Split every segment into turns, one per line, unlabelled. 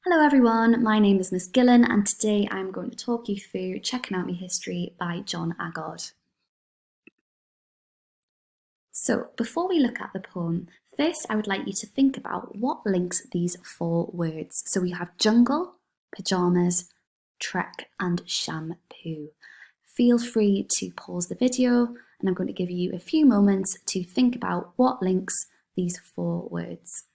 Hello everyone, my name is Miss Gillin and today I'm going to talk you through Checking Out Me History by John Agard. So before we look at the poem, first I would like you to think about what links these four words. So we have jungle, pyjamas, trek and shampoo. Feel free to pause the video and I'm going to give you a few moments to think about what links these four words.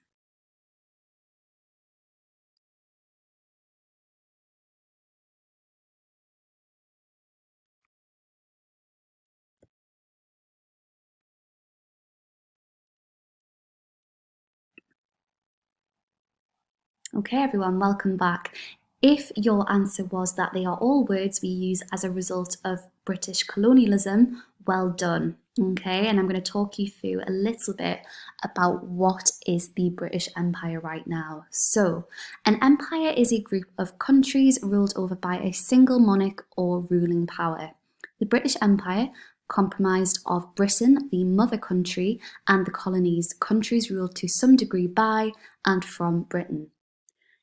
Okay, everyone, welcome back. If your answer was that they are all words we use as a result of British colonialism, well done. Okay, and I'm going to talk you through a little bit about what is the British Empire right now. So, an empire is a group of countries ruled over by a single monarch or ruling power. The British Empire comprised of Britain, the mother country, and the colonies, countries ruled to some degree by and from Britain.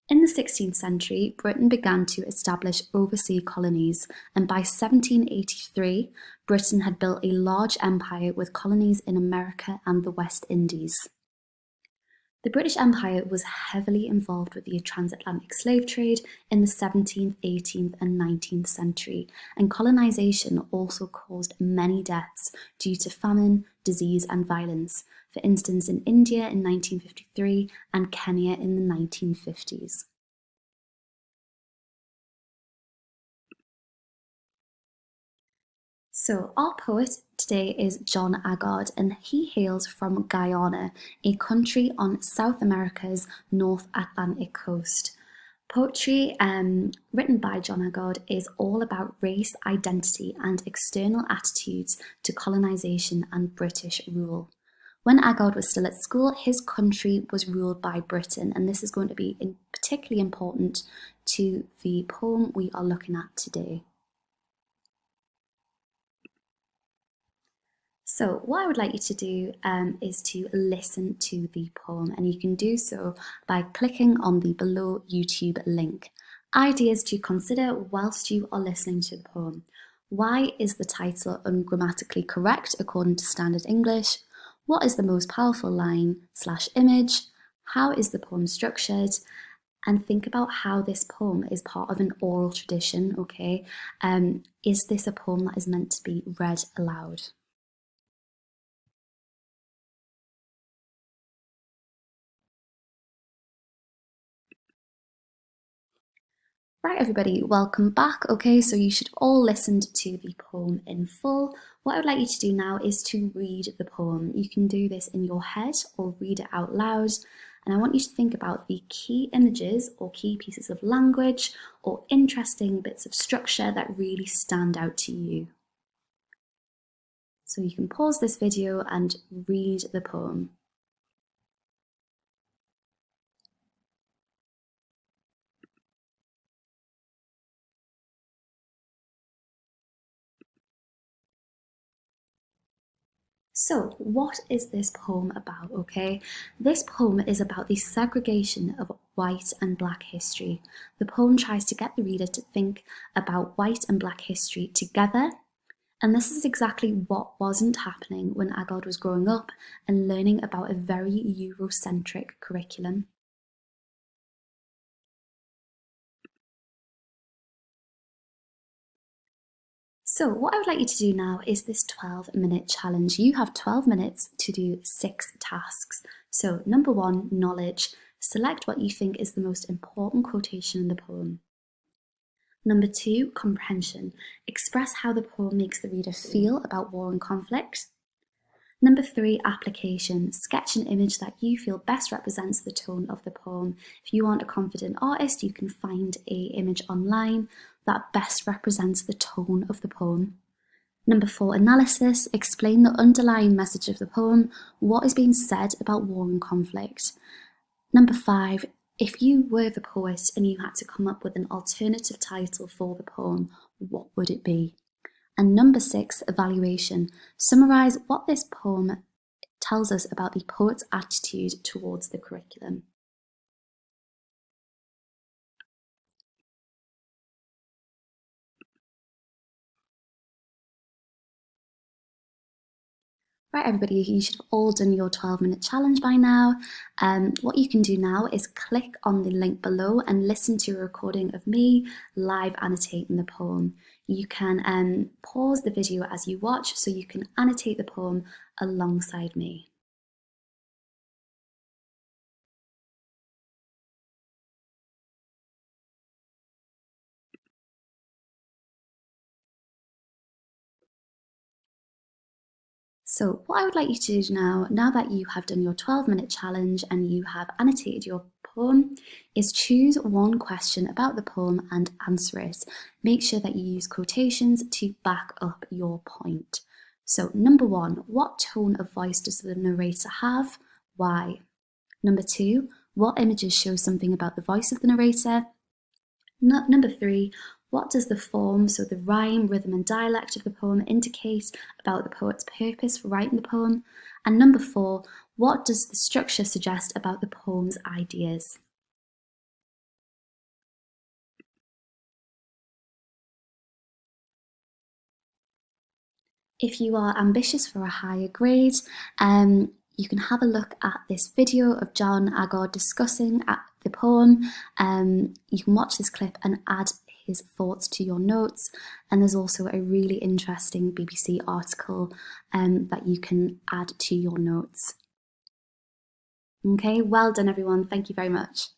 In the 16th century, Britain began to establish overseas colonies, and by 1783, Britain had built a large empire with colonies in America and the West Indies. The British Empire was heavily involved with the transatlantic slave trade in the 17th, 18th, and 19th century, and colonization also caused many deaths due to famine, disease, and violence, for instance in India in 1953 and Kenya in the 1950s. So our poet today is John Agard, and he hails from Guyana, a country on South America's North Atlantic coast. Poetry written by John Agard is all about race, identity, and external attitudes to colonization and British rule. When Agard was still at school, his country was ruled by Britain, and this is going to be particularly important to the poem we are looking at today. So what I would like you to do is to listen to the poem, and you can do so by clicking on the below YouTube link. Ideas to consider whilst you are listening to the poem. Why is the title ungrammatically correct according to standard English? What is the most powerful line/image? How is the poem structured? And think about how this poem is part of an oral tradition, okay? Is this a poem that is meant to be read aloud? Right, everybody, welcome back. Okay, so you should have all listened to the poem in full. What I would like you to do now is to read the poem. You can do this in your head or read it out loud. And I want you to think about the key images or key pieces of language or interesting bits of structure that really stand out to you. So you can pause this video and read the poem. So, what is this poem about, okay? This poem is about the segregation of white and black history. The poem tries to get the reader to think about white and black history together, and this is exactly what wasn't happening when Agard was growing up and learning about a very Eurocentric curriculum. So what I would like you to do now is this 12-minute challenge. You have 12 minutes to do 6 tasks. So number 1, knowledge. Select what you think is the most important quotation in the poem. Number 2, comprehension. Express how the poem makes the reader feel about war and conflict. Number 3, application. Sketch an image that you feel best represents the tone of the poem. If you aren't a confident artist, you can find an image online that best represents the tone of the poem. Number 4, analysis. Explain the underlying message of the poem. What is being said about war and conflict? Number 5, if you were the poet and you had to come up with an alternative title for the poem, what would it be? And number 6, evaluation. Summarise what this poem tells us about the poet's attitude towards the curriculum. Right, everybody, you should have all done your 12-minute challenge by now. What you can do now is click on the link below and listen to a recording of me live annotating the poem. You can pause the video as you watch so you can annotate the poem alongside me. So what I would like you to do now that you have done your 12-minute challenge and you have annotated your poem, is choose one question about the poem and answer it. Make sure that you use quotations to back up your point. So number 1, what tone of voice does the narrator have? Why? Number 2, what images show something about the voice of the narrator? Number 3, what does the form, so the rhyme, rhythm and dialect of the poem indicate about the poet's purpose for writing the poem? And number 4, what does the structure suggest about the poem's ideas? If you are ambitious for a higher grade, you can have a look at this video of John Agard discussing the poem. You can watch this clip and add his thoughts to your notes. And there's also a really interesting BBC article that you can add to your notes. Okay, well done everyone. Thank you very much.